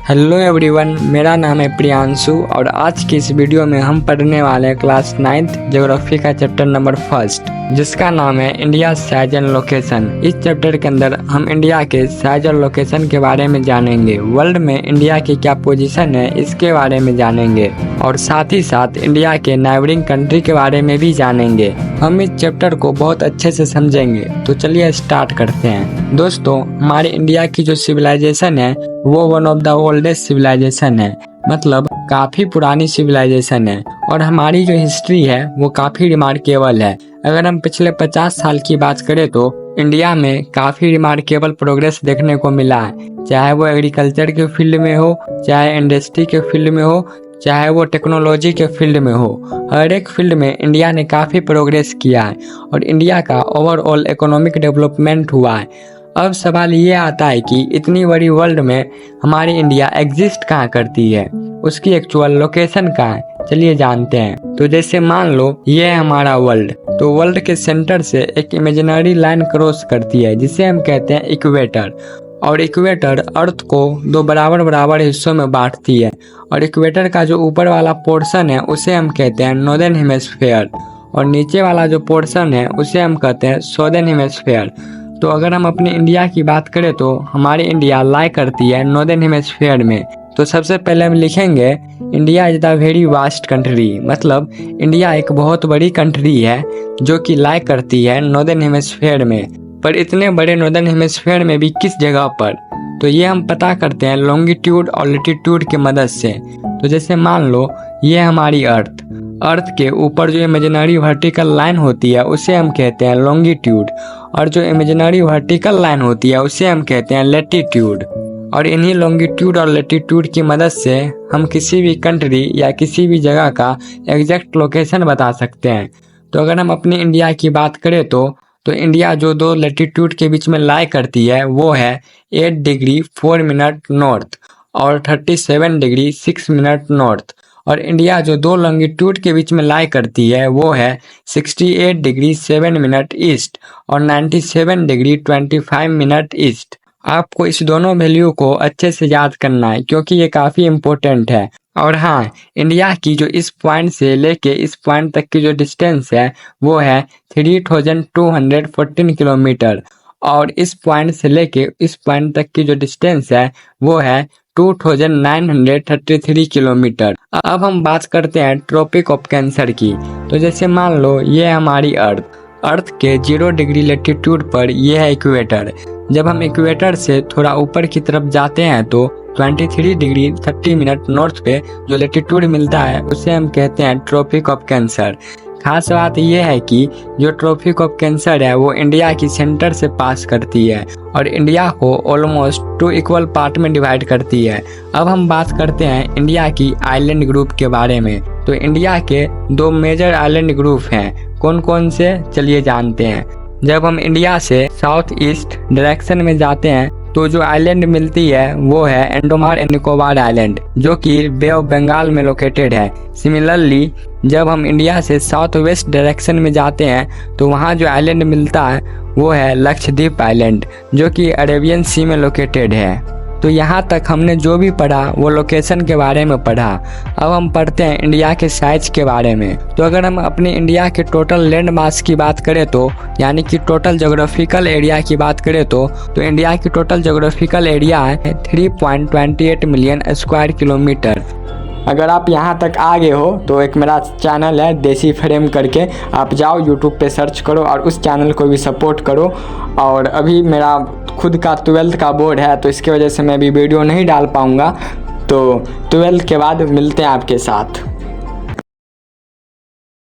Hello everyone, मेरा नाम है प्रियांशु और आज की इस वीडियो में हम पढ़ने वाले हैं क्लास 9th ज्योग्राफी का चैप्टर नंबर 1 जिसका नाम है इंडिया साइज एंड लोकेशन। इस चैप्टर के अंदर हम इंडिया के साइज और लोकेशन के बारे में जानेंगे, वर्ल्ड में इंडिया की क्या पोजीशन है इसके बारे में जानेंगे और साथ ही साथ इंडिया के नाइबरिंग कंट्री के बारे में भी जानेंगे। हम इस चैप्टर को बहुत अच्छे से समझेंगे, तो चलिए स्टार्ट करते हैं। दोस्तों, हमारे इंडिया की जो सिविलाइजेशन है वो one of the oldest civilisation है, मतलब काफी पुरानी सिविलाइजेशन है और हमारी जो हिस्ट्री है वो काफी रिमार्केबल है। अगर हम पिछले 50 साल की बात करें तो इंडिया में काफी रिमार्केबल प्रोग्रेस देखने को मिला है, चाहे वो एग्रीकल्चर के फील्ड में हो, चाहे इंडस्ट्री के फील्ड में हो, चाहे वो टेक्नोलॉजी के फील्ड में हो। हर एक फील्ड में इंडिया ने काफी प्रोग्रेस किया है और इंडिया का ओवरऑल इकोनॉमिक डेवलपमेंट हुआ है। अब सवाल ये आता है कि इतनी बड़ी वर्ल्ड में हमारी इंडिया एग्जिस्ट कहाँ करती है, उसकी एक्चुअल लोकेशन कहाँ है, चलिए जानते हैं। तो जैसे मान लो ये है हमारा वर्ल्ड, तो वर्ल्ड के सेंटर से एक इमेजिनरी लाइन क्रॉस करती है जिसे हम कहते हैं इक्वेटर, और इक्वेटर अर्थ को दो बराबर बराबर हिस्सों में बांटती है और इक्वेटर का जो ऊपर वाला पोर्शन है उसे हम कहते हैं नॉर्दर्न हेमिस्फीयर और नीचे वाला जो पोर्शन है उसे हम कहते हैं साउदर्न हेमिस्फीयर। तो अगर हम अपनी इंडिया की बात करें तो हमारी इंडिया लाई करती है नॉर्दर्न हेमिस्फीयर में। तो सबसे पहले हम लिखेंगे India is the very vast country, मतलब इंडिया एक बहुत बड़ी कंट्री है जो कि लाई करती है नॉर्दर्न हेमिस्फीयर में। पर इतने बड़े नॉर्दर्न हेमिस्फीयर में भी किस जगह पर, तो ये हम पता करते हैं लॉन्गिट्यूड और लैटिट्यूड की मदद से। तो जैसे मान लो ये हमारी अर्थ के ऊपर जो इमेजिनरी वर्टिकल लाइन होती है उसे हम कहते हैं लॉन्गिट्यूड और जो इमेजिनरी वर्टिकल लाइन होती है उसे हम कहते हैं लैटिट्यूड। और इन्हीं लॉन्गिट्यूड और लैटिट्यूड की मदद से हम किसी भी कंट्री या किसी भी जगह का एग्जैक्ट लोकेशन बता सकते हैं। तो अगर हम अपनी इंडिया की बात करें तो इंडिया जो दो लैटिट्यूड के बीच में लाई करती है वो है 8 डिग्री 4 मिनट नॉर्थ और 37 डिग्री 6 मिनट नॉर्थ, और इंडिया जो दो लॉन्गिट्यूड के बीच में लाई करती है वो है 68 डिग्री 7 मिनट ईस्ट और 97 डिग्री 25 मिनट ईस्ट। आपको इस दोनों वैल्यू को अच्छे से याद करना है क्योंकि ये काफ़ी इम्पोर्टेंट है। और हाँ, इंडिया की जो इस पॉइंट से लेके इस पॉइंट तक की जो डिस्टेंस है वो है 3214 किलोमीटर और इस पॉइंट से लेके इस पॉइंट तक की जो डिस्टेंस है वो है 2933 किलोमीटर। अब हम बात करते हैं ट्रॉपिक ऑफ कैंसर की। तो जैसे मान लो ये हमारी अर्थ के 0 डिग्री लैटिट्यूड पर ये है इक्वेटर। जब हम इक्वेटर से थोड़ा ऊपर की तरफ जाते हैं तो 23 डिग्री 30 मिनट नॉर्थ पे जो लैटिट्यूड मिलता है उसे हम कहते हैं ट्रॉपिक ऑफ कैंसर। खास बात यह है कि जो ट्रॉपिक ऑफ कैंसर है वो इंडिया की सेंटर से पास करती है और इंडिया को ऑलमोस्ट 2 इक्वल पार्ट में डिवाइड करती है। अब हम बात करते हैं इंडिया की आइलैंड ग्रुप के बारे में। तो इंडिया के 2 मेजर आइलैंड ग्रुप हैं, कौन कौन से, चलिए जानते हैं। जब हम इंडिया से साउथ ईस्ट डायरेक्शन में जाते हैं तो जो आइलैंड मिलती है वो है अंडमान एंड निकोबार आइलैंड जो कि बे ऑफ बंगाल में लोकेटेड है। सिमिलरली जब हम इंडिया से साउथ वेस्ट डायरेक्शन में जाते हैं तो वहाँ जो आइलैंड मिलता है वो है लक्षद्वीप आइलैंड जो कि अरेबियन सी में लोकेटेड है। तो यहाँ तक हमने जो भी पढ़ा वो लोकेशन के बारे में पढ़ा। अब हम पढ़ते हैं इंडिया के साइज के बारे में। तो अगर हम अपने इंडिया के टोटल लैंड मास की बात करें तो यानी कि टोटल ज्योग्राफिकल एरिया की बात करें तो इंडिया की टोटल ज्योग्राफिकल एरिया है 3.28 मिलियन स्क्वायर किलोमीटर। अगर आप यहाँ तक आ गए हो तो एक मेरा चैनल है देसी फ्रेम करके, आप जाओ यूट्यूब पे सर्च करो और उस चैनल को भी सपोर्ट करो। और अभी मेरा खुद का 12th का बोर्ड है तो इसकी वजह से मैं भी वीडियो नहीं डाल पाऊँगा, तो 12th के बाद मिलते हैं आपके साथ।